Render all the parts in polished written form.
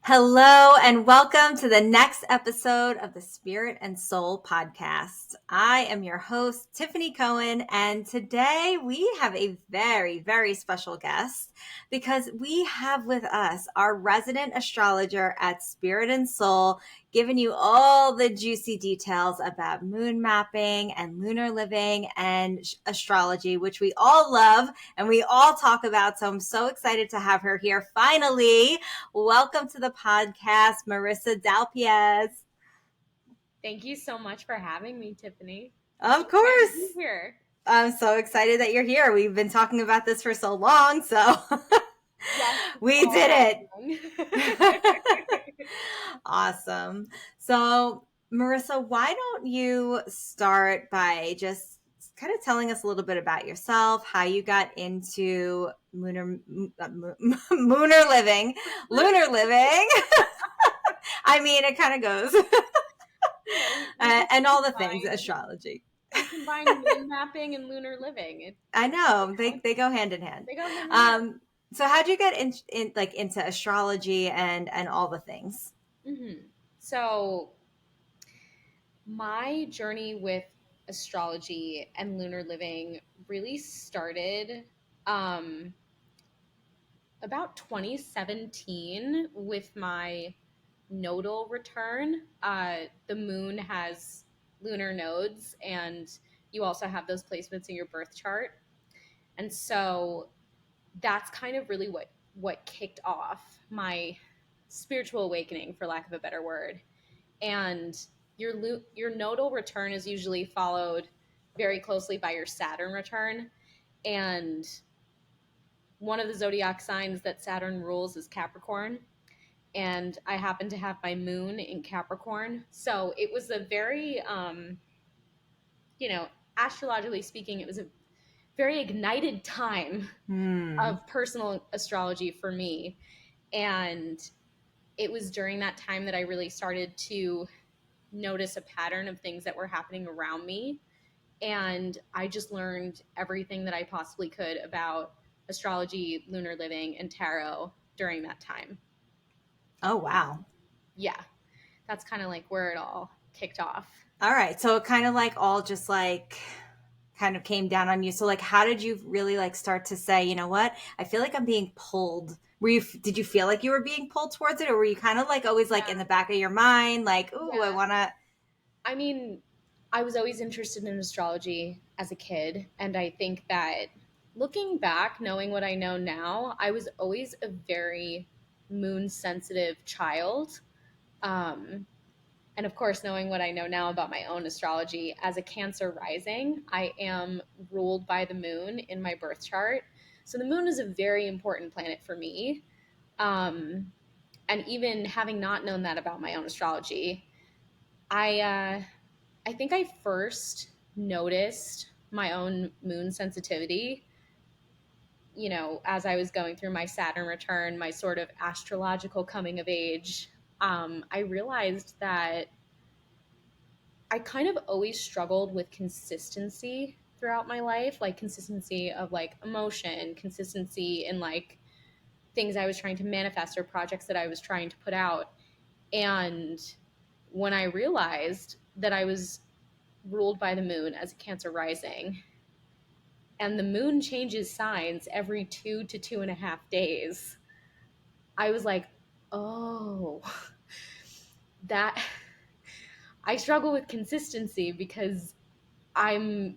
Hello, and welcome to the next episode of the Spirit and Soul podcast. I am your host, Tiffany Cohen, and today we have a very, very special guest because we have with us our resident astrologer at Spirit and Soul, giving you all the juicy details about moon mapping and lunar living and astrology, which we all love and we all talk about. So I'm so excited to have her here finally. Welcome to the podcast, Marisa Dalpiaz. Thank you so much for having me, Tiffany. Of course. Be here. I'm so excited that you're here. We've been talking about this for so long, so Yes, we did it. Awesome. So, Marisa, why don't you start by just kind of telling us a little bit about yourself, how you got into lunar living. I mean, it kind of goes. And all the things, astrology. Combine moon mapping and lunar living. I know, they go hand in hand. So how'd you get into astrology and all the things? Mm-hmm. So my journey with astrology and lunar living really started about 2017 with my nodal return. The moon has lunar nodes, and you also have those placements in your birth chart. And so that's kind of really what kicked off my spiritual awakening, for lack of a better word. And your nodal return is usually followed very closely by your Saturn return. And one of the zodiac signs that Saturn rules is Capricorn. And I happen to have my moon in Capricorn. So it was a very, astrologically speaking, it was a very ignited time of personal astrology for me. And it was during that time that I really started to notice a pattern of things that were happening around me. And I just learned everything that I possibly could about astrology, lunar living, and tarot during that time. Oh, wow. Yeah, that's kind of like where it all kicked off. All right. So it kind of all just kind of came down on you. So how did you really start to say, you know what, I feel like I'm being pulled? Did you feel like you were being pulled towards it, or were you kind of always in the back of your mind, ooh, I want to? I mean, I was always interested in astrology as a kid. And I think that looking back, knowing what I know now, I was always a very moon sensitive child. And of course, knowing what I know now about my own astrology, as a Cancer rising, I am ruled by the moon in my birth chart. So the moon is a very important planet for me. And even having not known that about my own astrology, I think I first noticed my own moon sensitivity, as I was going through my Saturn return, my sort of astrological coming of age. I realized that I kind of always struggled with consistency throughout my life, consistency of emotion, consistency in things I was trying to manifest or projects that I was trying to put out. And when I realized that I was ruled by the moon as a Cancer rising, and the moon changes signs every 2 to 2.5 days, I was like, oh, that I struggle with consistency because I'm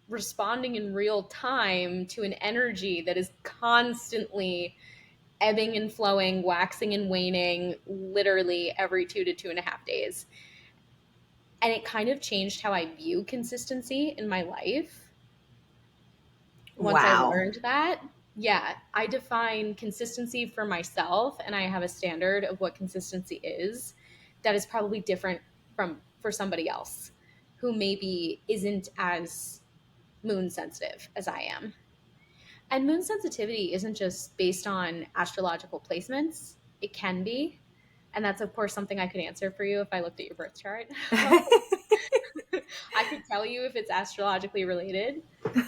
responding in real time to an energy that is constantly ebbing and flowing, waxing and waning, literally every 2 to 2.5 days. And it kind of changed how I view consistency in my life. Once I learned that, I define consistency for myself, and I have a standard of what consistency is that is probably different for somebody else who maybe isn't as moon sensitive as I am. And moon sensitivity isn't just based on astrological placements. It can be. And that's, of course, something I could answer for you if I looked at your birth chart. I could tell you if it's astrologically related.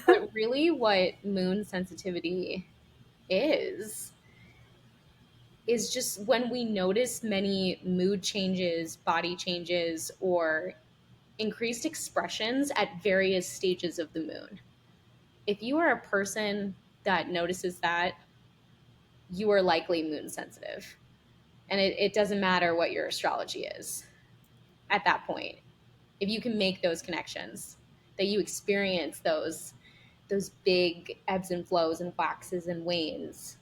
But really what moon sensitivity is is just when we notice many mood changes, body changes, or increased expressions at various stages of the moon. If you are a person that notices that, you are likely moon sensitive. And it doesn't matter what your astrology is at that point. If you can make those connections, that you experience those big ebbs and flows and waxes and wanes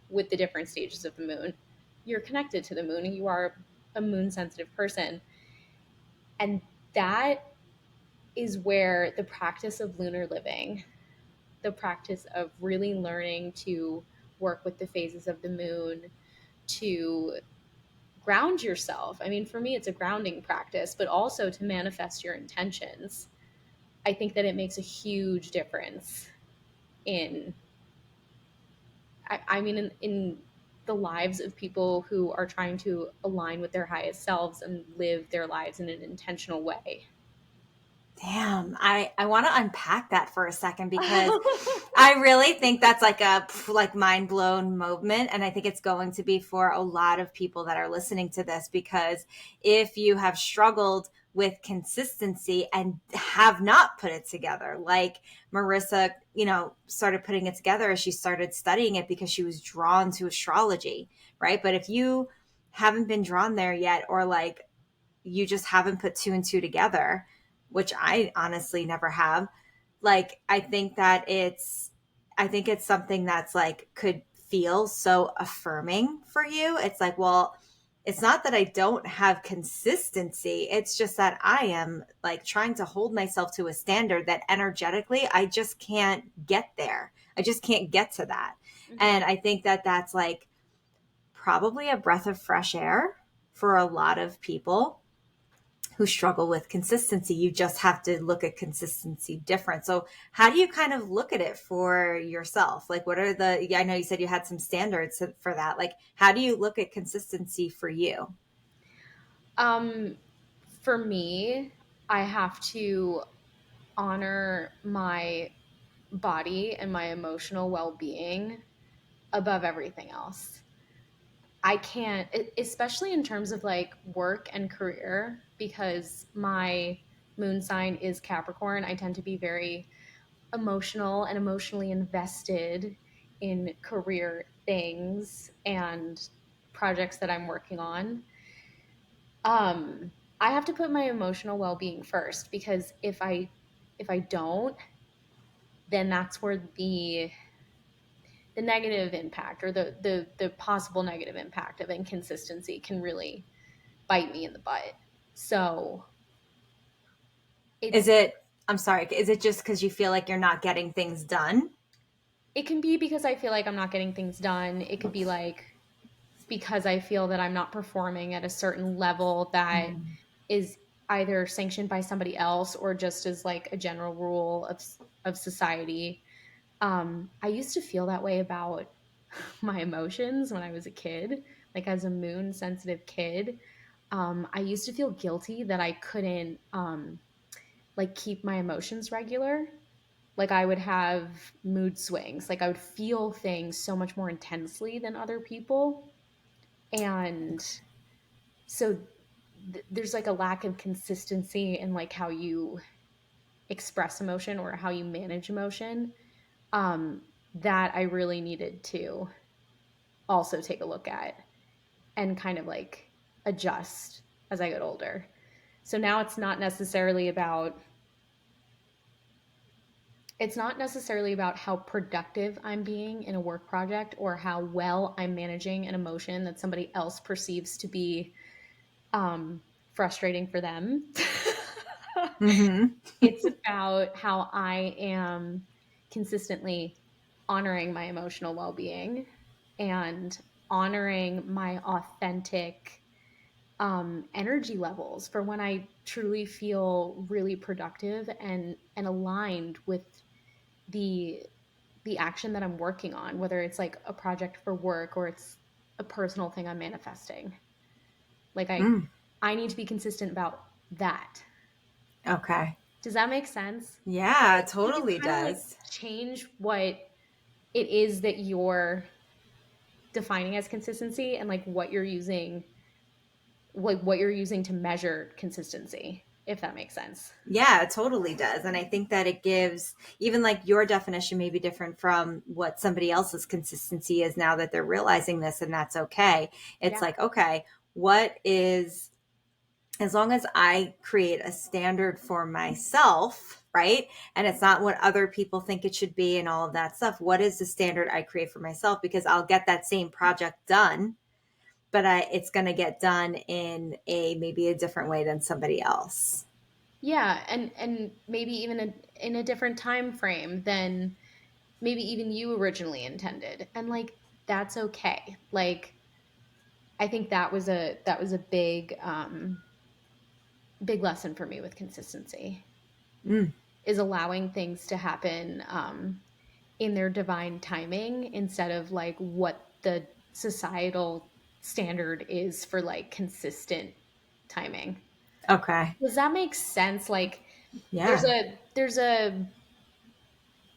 with the different stages of the moon, you're connected to the moon and you are a moon sensitive person. And that is where the practice of lunar living, the practice of really learning to work with the phases of the moon, to ground yourself. I mean, for me, it's a grounding practice, but also to manifest your intentions. I think that it makes a huge difference in, I mean, in the lives of people who are trying to align with their highest selves and live their lives in an intentional way. Damn, I want to unpack that for a second because I really think that's like a mind blown moment. And I think it's going to be for a lot of people that are listening to this, because if you have struggled with consistency and have not put it together, like Marisa, started putting it together as she started studying it because she was drawn to astrology, right? But if you haven't been drawn there yet, or like you just haven't put two and two together, which I honestly never have, like I think it's something that's like could feel so affirming for you. It's like, well, it's not that I don't have consistency. It's just that I am like trying to hold myself to a standard that energetically I just can't get there. I just can't get to that. Mm-hmm. And I think that that's like probably a breath of fresh air for a lot of people who struggle with consistency. You just have to look at consistency different. So how do you kind of look at it for yourself? Like, what are I know you said you had some standards for that. Like, how do you look at consistency for you? For me, I have to honor my body and my emotional well-being above everything else. I can't, especially in terms of like work and career, because my moon sign is Capricorn. I tend to be very emotional and emotionally invested in career things and projects that I'm working on. I have to put my emotional well-being first, because if I don't, then that's where the negative impact, or the possible negative impact of inconsistency can really bite me in the butt. So I'm sorry, is it just because you feel like you're not getting things done? it can be because I feel like I'm not getting things done. It could be like because I feel that I'm not performing at a certain level that is either sanctioned by somebody else or just as like a general rule of society. I used to feel that way about my emotions when I was a kid, like as a moon sensitive kid. I used to feel guilty that I couldn't like keep my emotions regular. Like I would have mood swings, like I would feel things so much more intensely than other people. And so there's like a lack of consistency in like how you express emotion or how you manage emotion, that I really needed to also take a look at and kind of like adjust as I got older. So now it's not necessarily about how productive I'm being in a work project or how well I'm managing an emotion that somebody else perceives to be frustrating for them. Mm-hmm. It's about how I am consistently honoring my emotional well-being and honoring my authentic energy levels for when I truly feel really productive and aligned with the action that I'm working on, whether it's like a project for work or it's a personal thing I'm manifesting. Like I need to be consistent about that. Okay. Does that make sense? Yeah, it You can totally kind of like does. change what it is that you're defining as consistency and like what you're using to measure consistency, if that makes sense. Yeah, it totally does. And I think that it gives, even like your definition may be different from what somebody else's consistency is now that they're realizing this, and that's okay. It's Yeah. like, okay, what is, as long as I create a standard for myself, right? And it's not what other people think it should be and all of that stuff. What is the standard I create for myself? Because I'll get that same project done, but it's going to get done in maybe a different way than somebody else. Yeah, and maybe even in a different time frame than maybe even you originally intended. And like that's okay. Like I think that was a big lesson for me with consistency Mm, is allowing things to happen in their divine timing instead of like what the societal standard is for like consistent timing. okay. Does that make sense? Like there's Yeah. a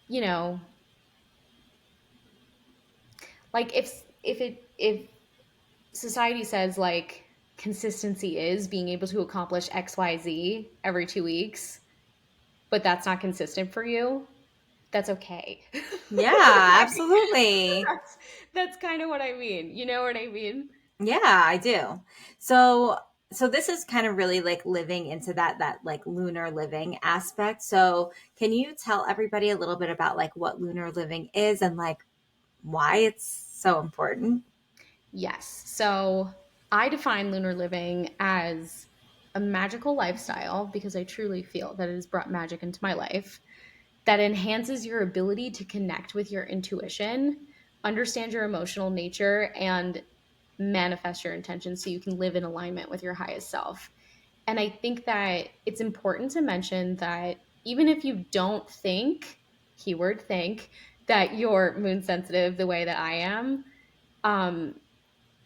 you know, like if society says like consistency is being able to accomplish XYZ every 2 weeks, but that's not consistent for you, that's okay. Yeah, absolutely. That's kind of what I mean. You know what I mean? Yeah, I do. So this is kind of really like living into that like lunar living aspect. So can you tell everybody a little bit about like what lunar living is and like why it's so important? Yes. So I define lunar living as a magical lifestyle because I truly feel that it has brought magic into my life that enhances your ability to connect with your intuition, understand your emotional nature, and manifest your intentions so you can live in alignment with your highest self. And I think that it's important to mention that even if you don't think, keyword think, that you're moon sensitive the way that I am, um,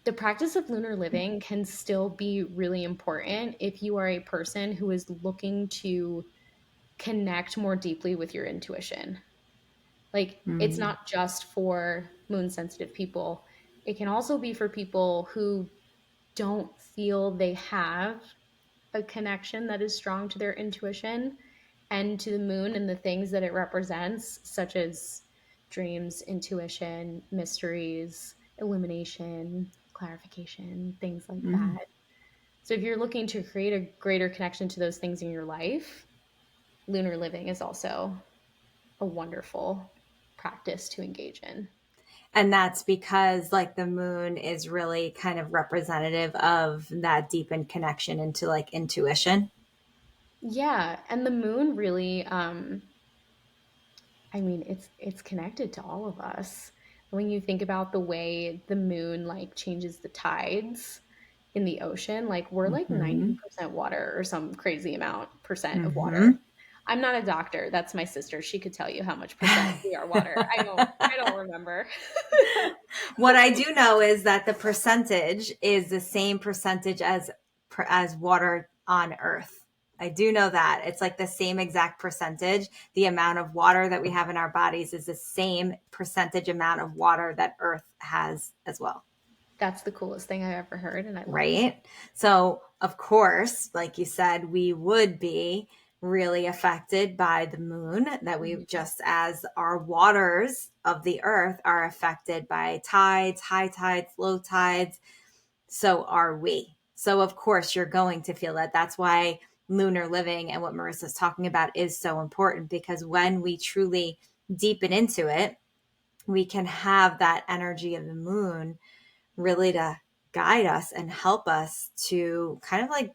the practice of lunar living can still be really important if you are a person who is looking to connect more deeply with your intuition. Like, it's Mm, not just for moon sensitive people, it can also be for people who don't feel they have a connection that is strong to their intuition and to the moon and the things that it represents, such as dreams, intuition, mysteries, illumination, clarification, things like mm. that. So, if you're looking to create a greater connection to those things in your life, lunar living is also a wonderful practice to engage in. And that's because like the moon is really kind of representative of that deepened connection into like intuition. Yeah, and the moon really I mean, it's connected to all of us. When you think about the way the moon like changes the tides in the ocean, like we're like Hmm. 90% water or some crazy amount percent of water. Hmm. I'm not a doctor. That's my sister. She could tell you how much percent we are water. I don't remember. What I do know is that the percentage is the same percentage as water on Earth. I do know that. It's like the same exact percentage. The amount of water that we have in our bodies is the same percentage amount of water that Earth has as well. That's the coolest thing I've ever heard and I love it. Right? So, of course, like you said, we would be really affected by the moon, that we Mhm. just as our waters of the earth are affected by tides, high tides, low tides, so are we. So, of course, you're going to feel that. That's why lunar living and what Marissa's talking about is so important, because when we truly deepen into it, we can have that energy of the moon really to guide us and help us to kind of like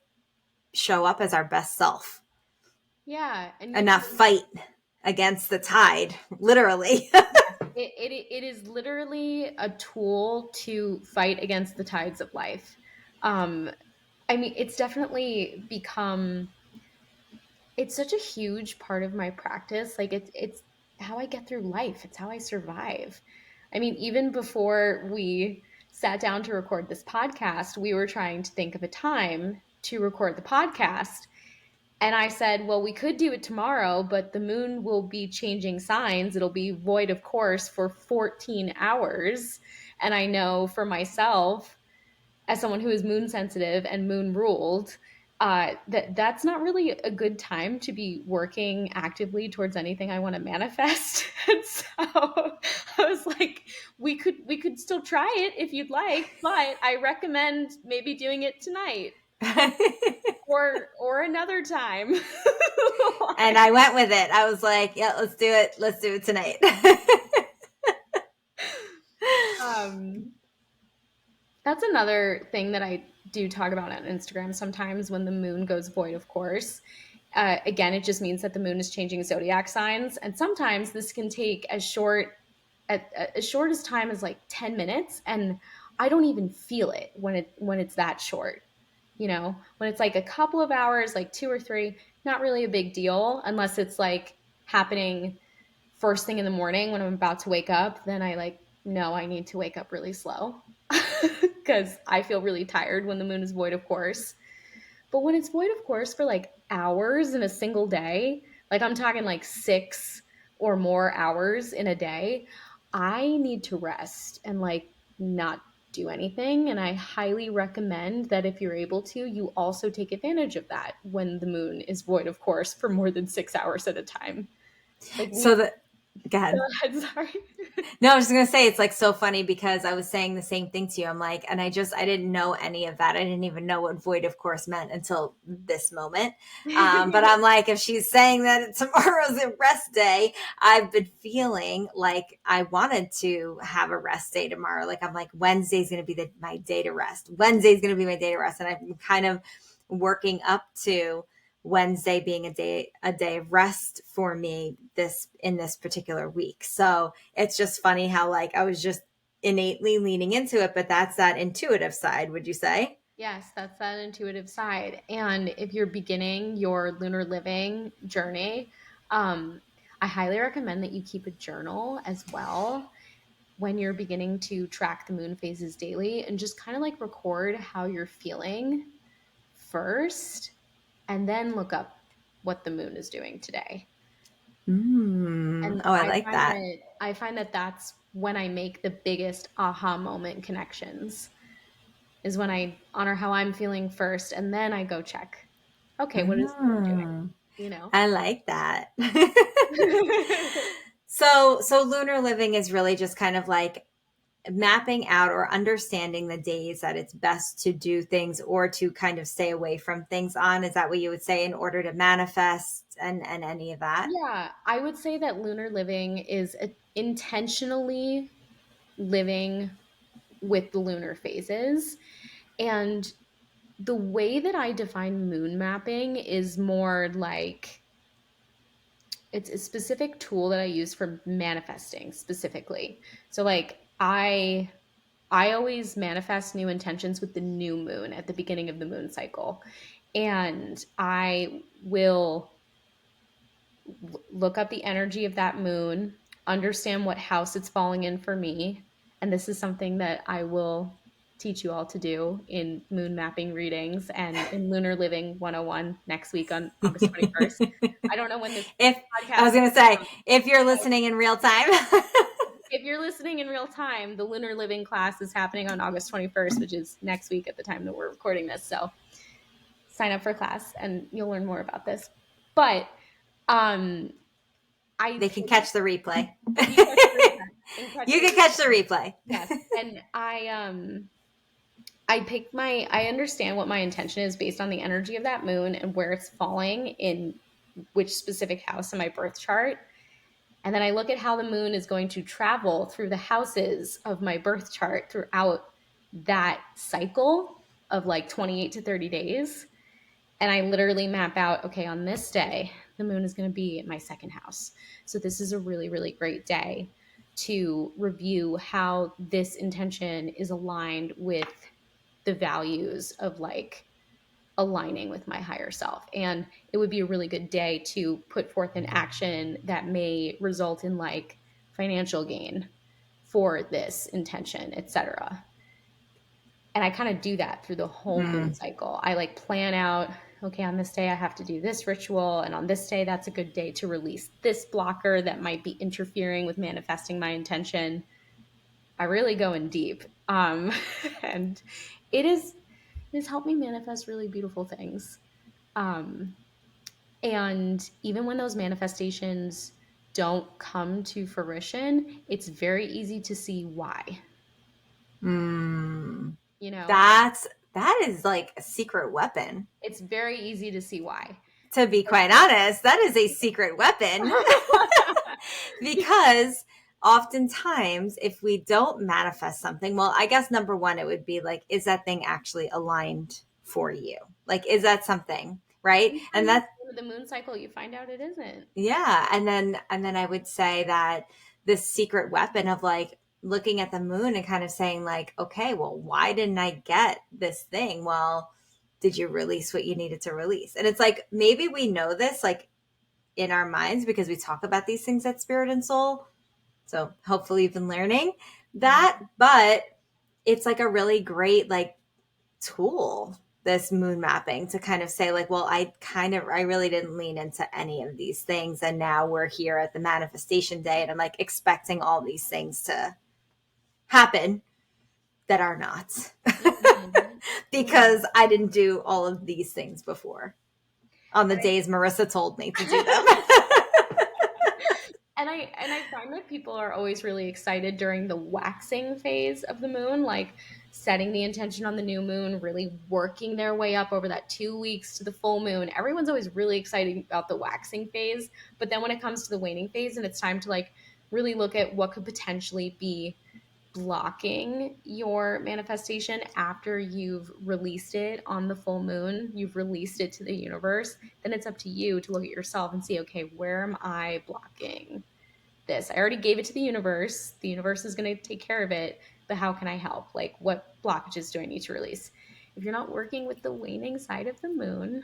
show up as our best self Yeah, and and you not can. fight against the tide, literally. Yes, it is literally a tool to fight against the tides of life. Um, I mean, it's definitely become it's such a huge part of my practice. Like it's how I get through life. It's how I survive. I mean, even before we sat down to record this podcast, we were trying to think of a time to record the podcast. And I said, well, we could do it tomorrow, but the moon will be changing signs. It'll be void of course for 14 hours. And I know for myself, as someone who is moon sensitive and moon ruled, that's not really a good time to be working actively towards anything I want to manifest. And so I was like, we could still try it if you'd like, but I recommend maybe doing it tonight or another time. And I went with it. I was like, yeah, let's do it. Let's do it tonight. um, that's another thing that I do talk about on Instagram sometimes when the moon goes void, of course. Again, it just means that the moon is changing zodiac signs. And sometimes this can take as short as time as like 10 minutes. And I don't even feel it when it's that short. When it's like a couple of hours, like 2 or 3, not really a big deal unless it's like happening first thing in the morning when I'm about to wake up. Then no, I need to wake up really slow because I feel really tired when the moon is void, of course. But when it's void, of course, for like hours in a single day, like I'm talking like 6 or more hours in a day, I need to rest and like not do anything. And I highly recommend that if you're able to, you also take advantage of that when the moon is void, of course, for more than 6 hours at a time. Like So we, the Go go ahead. ahead, sorry. No, I was just gonna say it's like so funny because I was saying the same thing to you. I'm like, and I didn't know any of that. I didn't even know what void of course meant until this moment. But I'm like, if she's saying that tomorrow's a rest day, I've been feeling like I wanted to have a rest day tomorrow. Like I'm like, Wednesday's gonna be my day to rest. Wednesday's gonna be my day to rest, and I'm kind of working up to Wednesday being a day of rest for me in this particular week. So it's just funny how like I was just innately leaning into it, but that's that intuitive side, would you say? Yes, that's that intuitive side. And if you're beginning your lunar living journey, um, I highly recommend that you keep a journal as well when you're beginning to track the moon phases daily and just kind of like record how you're feeling first and then look up what the moon is doing today. And Oh, I I like find that. that I find that that's when I make the biggest aha moment connections is when I honor how I'm feeling first and then I go check. Okay, what is the moon doing? Mm, You know? I like that. So lunar living is really just kind of like mapping out or understanding the days that it's best to do things or to kind of stay away from things on. Is that what you would say in order to manifest and any of that? Yeah, I would say that lunar living is intentionally living with the lunar phases. And the way that I define moon mapping is more like it's a specific tool that I use for manifesting specifically. So like I always manifest new intentions with the new moon at the beginning of the moon cycle. And I will look up the energy of that moon, understand what house it's falling in for me. And this is something that I will teach you all to do in moon mapping readings and in Lunar Living 101 next week on August 21st. I don't know when this If I podcast was is going to say, out. if you're listening in real time. If you're listening in real time, the Lunar Living class is happening on August 21st, which is next week at the time that we're recording this. So sign up for class and you'll learn more about this. But um, I They can catch the replay. you can catch the You can catch the replay. yes, and I understand what my intention is based on the energy of that moon and where it's falling in which specific house in my birth chart. And then I look at how the moon is going to travel through the houses of my birth chart throughout that cycle of like 28 to 30 days. And I literally map out, okay, on this day, the moon is going to be in my second house. So this is a really, really great day to review how this intention is aligned with the values of like aligning with my higher self. And it would be a really good day to put forth an action that may result in like financial gain for this intention, etc. And I kind of do that through the whole moon cycle. I like plan out, okay, on this day I have to do this ritual, and on this day that's a good day to release this blocker that might be interfering with manifesting my intention. I really go in deep. And it has helped me manifest really beautiful things. Um, and even when those manifestations don't come to fruition, it's very easy to see why. Mm. You know, That is like a secret weapon. it's very easy to see why. To be quite honest, that is a secret weapon. Because oftentimes, if we don't manifest something, well, I guess number one, it would be like, is that thing actually aligned for you? Like, is that something, right? And that's the moon cycle, you find out it isn't. yeah. And then I would say that this secret weapon of like looking at the moon and kind of saying like, okay, well, why didn't I get this thing? Well, did you release what you needed to release? And it's like, maybe we know this like in our minds because we talk about these things at Spirit and Soul. So hopefully you've been learning that, but it's like a really great like tool, this moon mapping, to kind of say like, well, I really didn't lean into any of these things. And now we're here at the manifestation day and I'm like expecting all these things to happen that are not because I didn't do all of these things before on the days Marisa told me to do them. And I find that people are always really excited during the waxing phase of the moon, like setting the intention on the new moon, really working their way up over that 2 weeks to the full moon. Everyone's always really excited about the waxing phase. But then when it comes to the waning phase and it's time to like really look at what could potentially be blocking your manifestation after you've released it on the full moon, you've released it to the universe, then it's up to you to look at yourself and see, okay, where am I blocking this? I already gave it to the universe. The universe is going to take care of it, but how can I help? Like, what blockages do I need to release? If you're not working with the waning side of the moon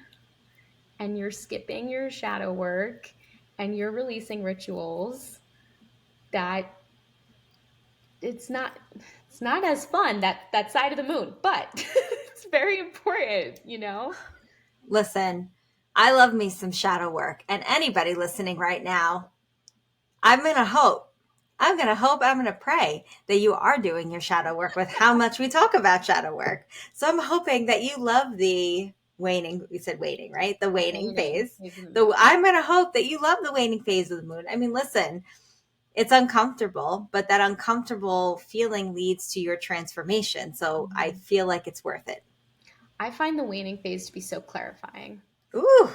and you're skipping your shadow work and you're releasing rituals, that it's not as fun, that side of the moon, but it's very important, you know? Listen, I love me some shadow work, and anybody listening right now, I'm going to hope, I'm going to pray that you are doing your shadow work with how much we talk about shadow work. So I'm hoping that you love the waning, we said waning, right? The waning phase. I'm going to hope that you love the waning phase of the moon. I mean, listen, it's uncomfortable, but that uncomfortable feeling leads to your transformation. So I feel like it's worth it. I find the waning phase to be so clarifying. Ooh,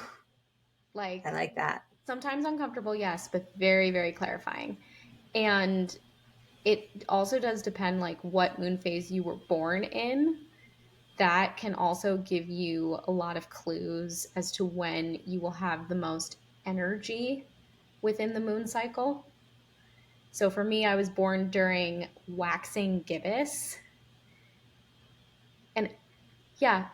like I like that. Sometimes uncomfortable, yes, but very, very clarifying. And it also does depend like what moon phase you were born in. That can also give you a lot of clues as to when you will have the most energy within the moon cycle. So for me, I was born during waxing gibbous. And yeah,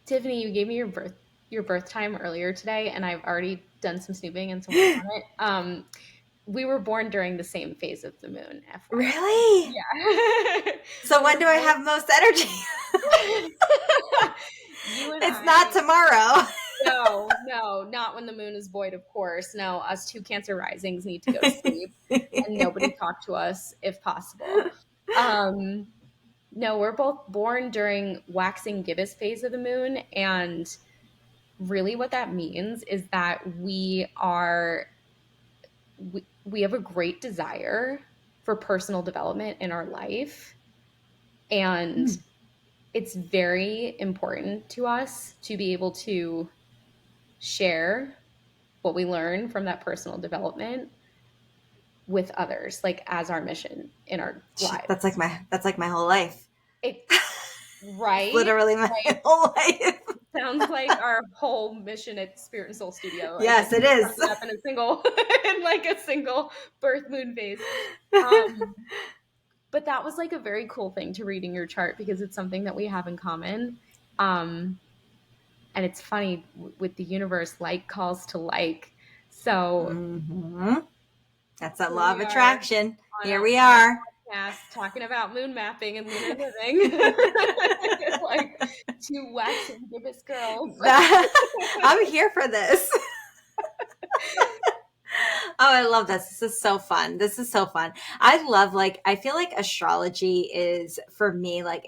Tiffany, you gave me your birth time earlier today, and I've already done some snooping and some work on it. We were born during the same phase of the moon. FYI. Really? Yeah. So when do I have most energy? It's not tomorrow. No, not when the moon is void, of course. No, us two Cancer risings need to go to sleep and nobody talk to us if possible. No, we're both born during waxing gibbous phase of the moon, and really what that means is that we have a great desire for personal development in our life, and it's very important to us to be able to share what we learn from that personal development with others, like as our mission in our lives. That's like my whole life. Right? Literally my whole life. Sounds like our whole mission at Spirit and Soul Studio. Yes, it is. Up in a single birth moon phase. But that was like a very cool thing to read in your chart because it's something that we have in common. And it's funny with the universe, like calls to like. So that's a law of attraction. Here we are. podcast talking about moon mapping and lunar living. Like two wax and gibbous girls. I'm here for this. Oh, I love this. This is so fun. This is so fun. I love, like, I feel like astrology is, for me, like,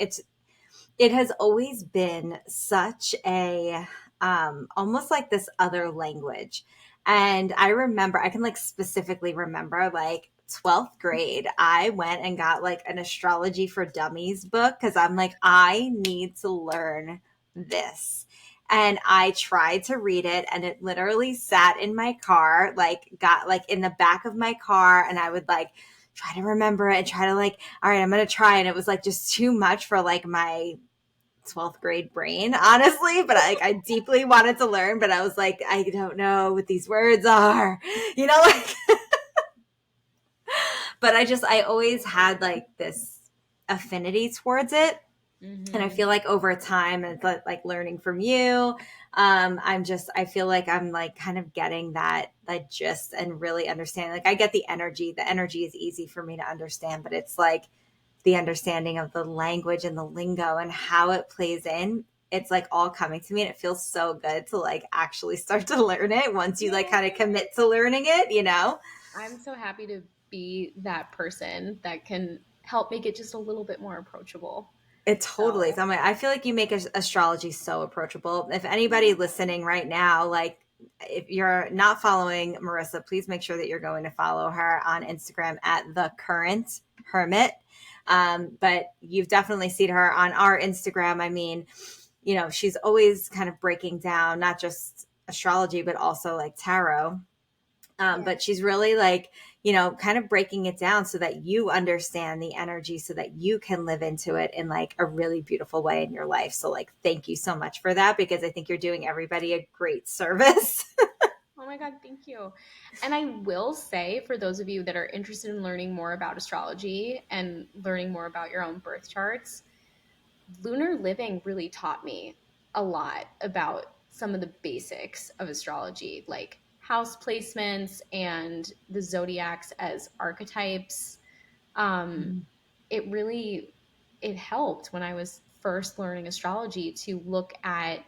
it has always been such a almost like this other language. And I remember, I can like specifically remember like 12th grade, I went and got like an astrology for dummies book because I'm like, I need to learn this. And I tried to read it, and it literally sat in my car, like got like in the back of my car, and I would like try to remember it and try to like, all right, I'm going to try. And it was like just too much for like my 12th grade brain, honestly, but I deeply wanted to learn, but I was like, I don't know what these words are, like, but I always had like this affinity towards it. And I feel like over time, and like learning from you, I feel like I'm like kind of getting that gist and really understanding. Like I get the energy. The energy is easy for me to understand, but it's like the understanding of the language and the lingo and how it plays in. It's like all coming to me, and it feels so good to like actually start to learn it once you like kind of commit to learning it. I'm so happy to be that person that can help make it just a little bit more approachable. It totally is. I feel like you make astrology so approachable. If anybody listening right now, like if you're not following Marisa, please make sure that you're going to follow her on Instagram at The Current Hermit. But you've definitely seen her on our Instagram. I mean, she's always kind of breaking down not just astrology, but also like tarot. But she's really like, kind of breaking it down so that you understand the energy so that you can live into it in like a really beautiful way in your life. So like, thank you so much for that, because I think you're doing everybody a great service. Oh my God, thank you. And I will say, for those of you that are interested in learning more about astrology and learning more about your own birth charts, lunar living really taught me a lot about some of the basics of astrology, like house placements and the zodiacs as archetypes. It really it helped when I was first learning astrology to look at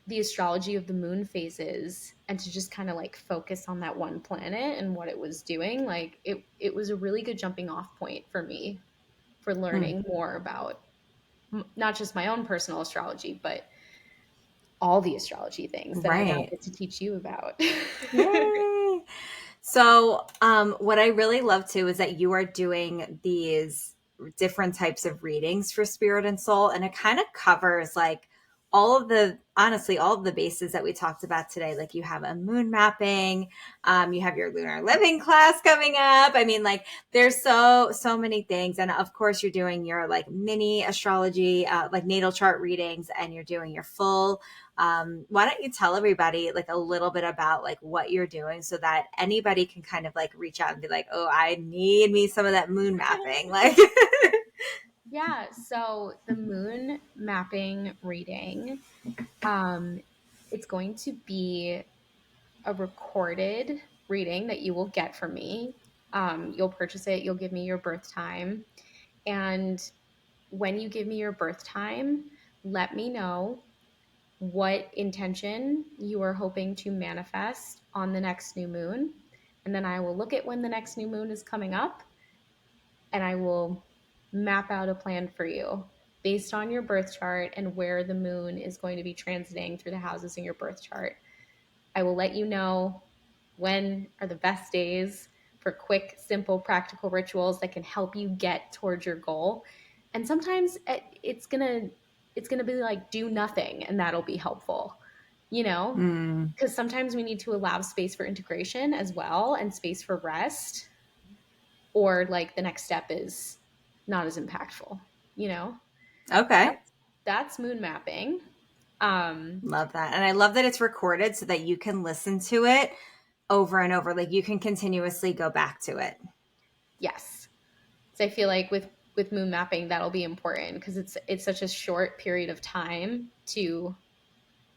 the astrology of the moon phases and to just kind of like focus on that one planet and what it was doing. Like it was a really good jumping off point for me for learning more about not just my own personal astrology, but all the astrology things that I now Right. get to teach you about. Yay. So, what I really love too is that you are doing these different types of readings for spirit and soul, and it kind of covers like honestly, all of the bases that we talked about today. Like you have a moon mapping, you have your lunar living class coming up. I mean, like there's so many things, and of course, you're doing your like mini astrology, like natal chart readings, and you're doing your full. Why don't you tell everybody like a little bit about like what you're doing so that anybody can kind of like reach out and be like, oh, I need me some of that moon mapping. Like, Yeah, so the moon mapping reading, it's going to be a recorded reading that you will get from me. You'll purchase it, you'll give me your birth time. And when you give me your birth time, let me know what intention you are hoping to manifest on the next new moon. And then I will look at when the next new moon is coming up and I will map out a plan for you based on your birth chart and where the moon is going to be transiting through the houses in your birth chart. I will let you know when are the best days for quick, simple, practical rituals that can help you get towards your goal. And sometimes it's gonna be like do nothing, and that'll be helpful, because sometimes we need to allow space for integration as well and space for rest, or like the next step is not as impactful, you know? okay. That's moon mapping. Love that. And I love that it's recorded so that you can listen to it over and over. Like you can continuously go back to it. Yes. So I feel like with moon mapping that'll be important because it's such a short period of time to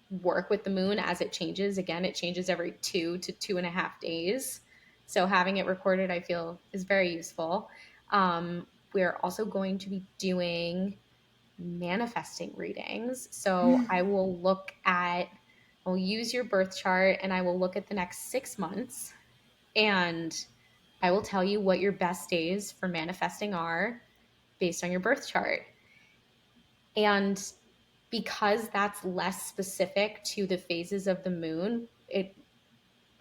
work with the moon as it changes. Again, it changes every 2 to 2.5 days. So having it recorded, I feel, is very useful. We're also going to be doing manifesting readings. So I'll use your birth chart and I will look at the next 6 months, and I will tell you what your best days for manifesting are based on your birth chart. And because that's less specific to the phases of the moon,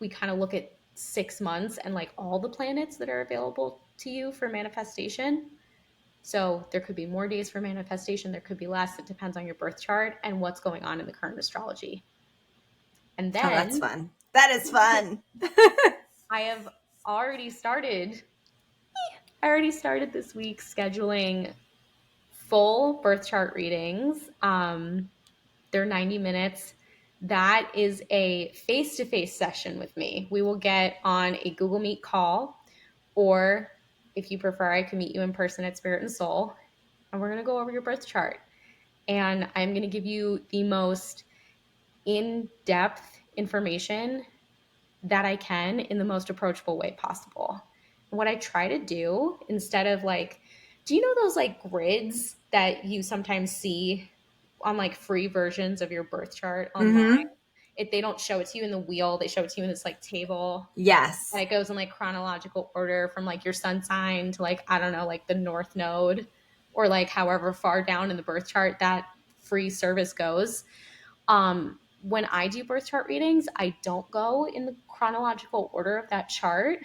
we kind of look at 6 months and like all the planets that are available to you for manifestation. So there could be more days for manifestation, there could be less. It depends on your birth chart and what's going on in the current astrology. And Oh, that's then fun. That is fun. I have already started I already started this week scheduling full birth chart readings. They're 90 minutes. That is a face-to-face session with me. We will get on a Google Meet call, or if you prefer, I can meet you in person at Spirit and Soul, and we're going to go over your birth chart. And I'm going to give you the most in-depth information that I can in the most approachable way possible. And what I try to do, instead of like, do you know those like grids that you sometimes see on like free versions of your birth chart online? Mm-hmm. They don't show it to you in the wheel, they show it to you in this like table. Yes. And it goes in like chronological order from like your sun sign to like, I don't know, like the north node, or like however far down in the birth chart that free service goes. When I do birth chart readings, I don't go in the chronological order of that chart.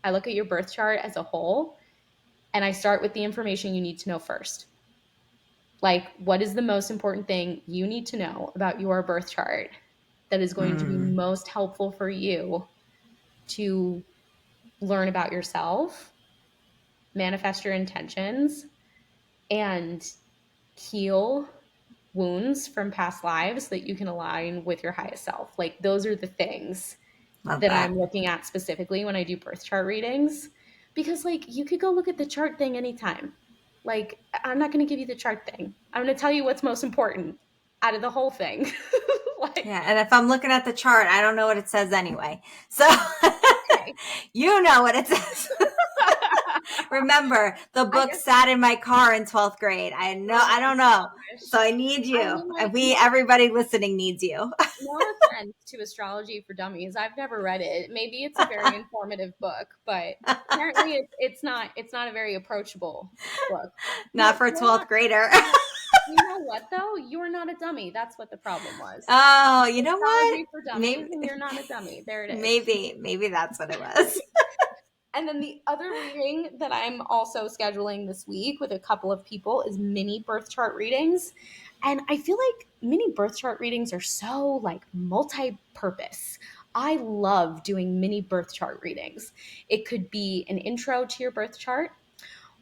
I look at your birth chart as a whole, and I start with the information you need to know first. Like, what is the most important thing you need to know about your birth chart that is going to be most helpful for you to learn about yourself, manifest your intentions, and heal wounds from past lives so that you can align with your highest self? Like, those are the things Love that that. I'm looking at specifically when I do birth chart readings. Because, like, you could go look at the chart thing anytime. Like, I'm not going to give you the chart thing. I'm going to tell you what's most important out of the whole thing. Like, Yeah, and if I'm looking at the chart, I don't know what it says anyway. So okay. you know what it says. Remember, the I book guess. sat in my car in 12th grade. I know, Oh I my don't know. gosh. So I need I you. mean, And like, everybody listening needs you. no offense to Astrology for Dummies. I've never read it. Maybe it's a very informative book, but apparently it's not a very approachable book. Not for a You're 12th not. grader. You know what though? You're not a dummy. That's what the problem was. Oh, you It's know what? Astrology for Dummies, Maybe, and you're not a dummy. There it is. maybe that's what it was. And then the other reading that I'm also scheduling this week with a couple of people is mini birth chart readings. And I feel like mini birth chart readings are so like multi-purpose. I love doing mini birth chart readings. It could be an intro to your birth chart,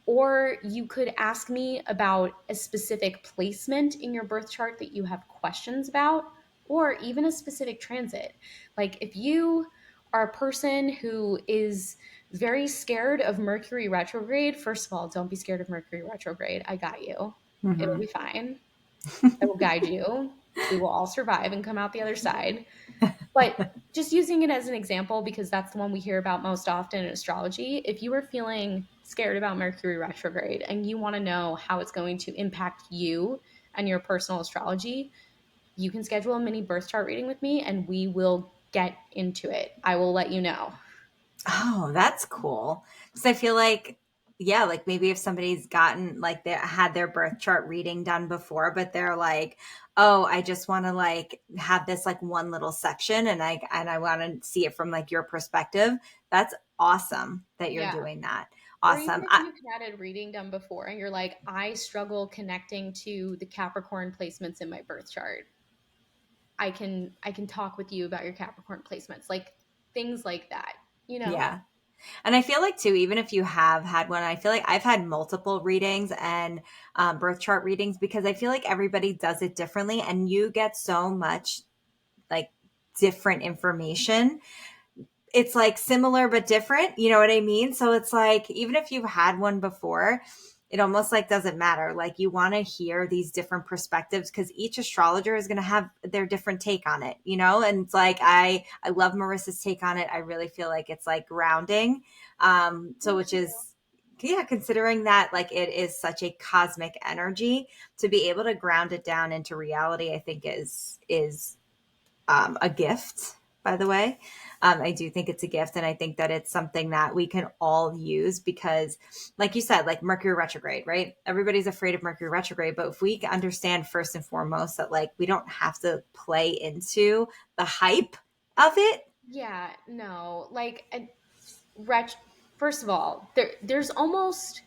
or you could ask me about a specific placement in your birth chart that you have questions about, or even a specific transit. Like if you are a person who is very scared of Mercury retrograde, first of all, don't be scared of Mercury retrograde. I got you. It'll be fine. I will guide you. We will all survive and come out the other side. But just using it as an example, because that's the one we hear about most often in astrology, if you are feeling scared about Mercury retrograde and you want to know how it's going to impact you and your personal astrology, you can schedule a mini birth chart reading with me and we will get into it. I will let you know. Oh, that's cool. Because I feel like, yeah, like maybe if somebody's gotten like they had their birth chart reading done before, but they're like, oh, I just want to like have this like one little section and I want to see it from like your perspective. That's awesome that you're Yeah. doing that. Or even Awesome. if you've had a reading done before and you're like, I struggle connecting to the Capricorn placements in my birth chart. I can talk with you about your Capricorn placements, like things like that, you know? Yeah. And I feel like too, even if you have had one, I feel like I've had multiple readings and birth chart readings because I feel like everybody does it differently and you get so much like different information. It's like similar but different, you know what I mean? So it's like even if you've had one before, it almost like doesn't matter. Like you want to hear these different perspectives because each astrologer is going to have their different take on it, you know? And it's like I love Marissa's take on it. I really feel like it's like grounding. So Me which too. is yeah, considering that like it is such a cosmic energy, to be able to ground it down into reality, I think is a gift, by the way. I do think it's a gift. And I think that it's something that we can all use because, like you said, like Mercury retrograde, right? Everybody's afraid of Mercury retrograde. But if we understand first and foremost that like we don't have to play into the hype of it. Yeah, no, like, first of all, there's almost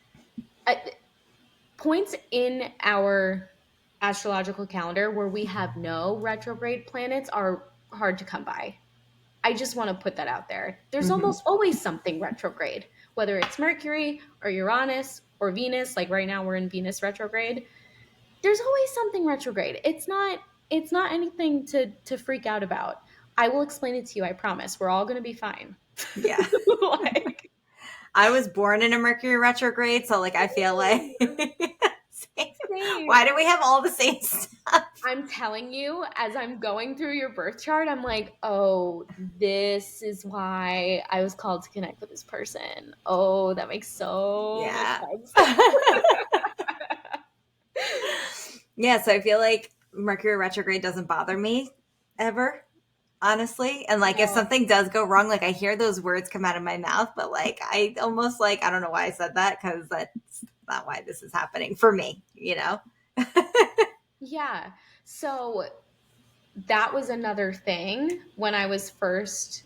points in our astrological calendar where we have no retrograde planets are hard to come by. I just want to put that out there. There's Mhm. almost always something retrograde, whether it's Mercury or Uranus or Venus. Like right now, we're in Venus retrograde. There's always something retrograde. It's not anything to freak out about. I will explain it to you. I promise. We're all going to be fine. Yeah. Like, I was born in a Mercury retrograde. So like, I feel like, same. why do we have all the same stuff? I'm telling you, as I'm going through your birth chart, I'm like, oh, this is why I was called to connect with this person. Oh, that makes so much Yeah. sense. Yeah. So I feel like Mercury retrograde doesn't bother me ever, honestly. And like, if No. something does go wrong, like I hear those words come out of my mouth, but like, I almost like, I don't know why I said that because that's not why this is happening for me, you know? Yeah. So that was another thing when I was first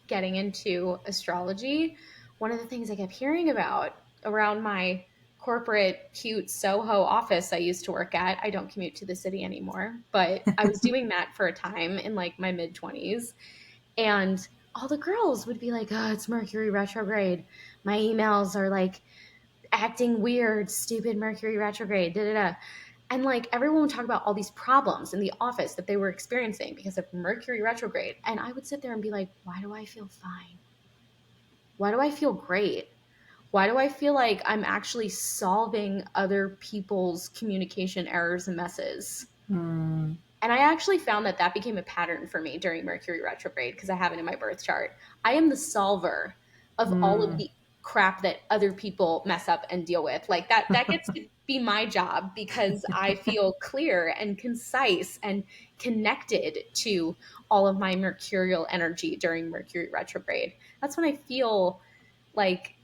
getting into astrology. One of the things I kept hearing about around my corporate, cute Soho office I used to work at. I don't commute to the city anymore, but I was doing that for a time in like my mid 20s. And all the girls would be like, oh, it's Mercury retrograde. My emails are like acting weird, stupid Mercury retrograde, da da da. And like everyone would talk about all these problems in the office that they were experiencing because of Mercury retrograde. And I would sit there and be like, why do I feel fine? Why do I feel great? Why do I feel like I'm actually solving other people's communication errors and messes? Hmm. And I actually found that that became a pattern for me during Mercury retrograde because I have it in my birth chart. I am the solver of all of Hmm. the crap that other people mess up and deal with. Like that gets to be my job because I feel clear and concise and connected to all of my mercurial energy during Mercury retrograde. That's when I feel like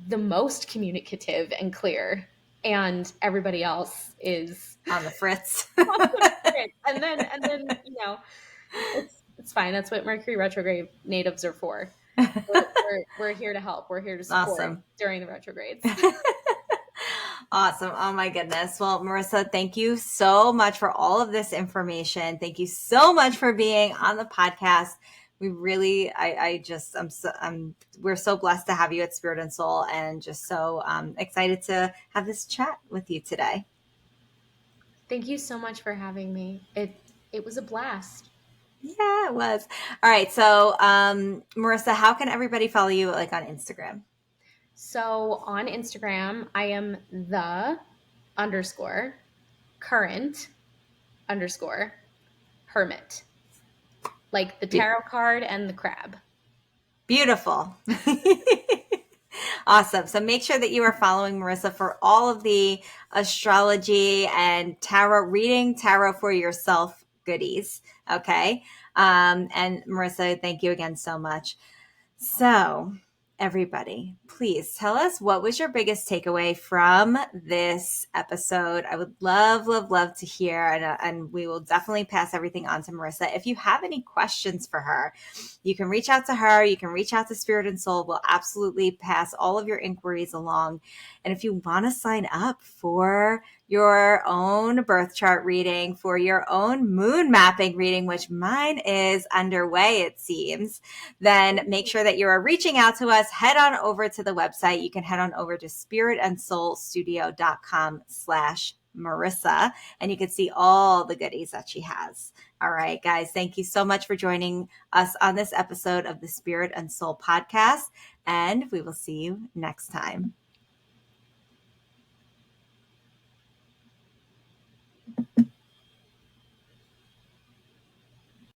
the most communicative and clear, and everybody else is On the fritz. and then it's fine. That's what Mercury retrograde natives are for. We're here to help. We're here to support Awesome. during the retrogrades. Awesome. Oh my goodness. Well, Marisa, thank you so much for all of this information. Thank you so much for being on the podcast. We really, we're so blessed to have you at Spirit and Soul and just so excited to have this chat with you today. Thank you so much for having me. It was a blast. Yeah, it was. All right. So, Marisa, how can everybody follow you like on Instagram? So on Instagram, I am the underscore current underscore hermit, like the tarot card and the crab. Beautiful. Awesome. So make sure that you are following Marisa for all of the astrology and tarot reading, tarot for yourself goodies. Okay. And Marisa, thank you again so much. So, everybody, please tell us what was your biggest takeaway from this episode. I would love, love, love to hear, and we will definitely pass everything on to Marisa. If you have any questions for her, you can reach out to her. You can reach out to Spirit and Soul. We'll absolutely pass all of your inquiries along. And if you want to sign up for your own birth chart reading, for your own moon mapping reading, which mine is underway, it seems, then make sure that you are reaching out to us. Head on over to the website. You can head on over to spiritandsoulstudio.com/Marisa, and you can see all the goodies that she has. All right, guys, thank you so much for joining us on this episode of the Spirit and Soul podcast, and we will see you next time.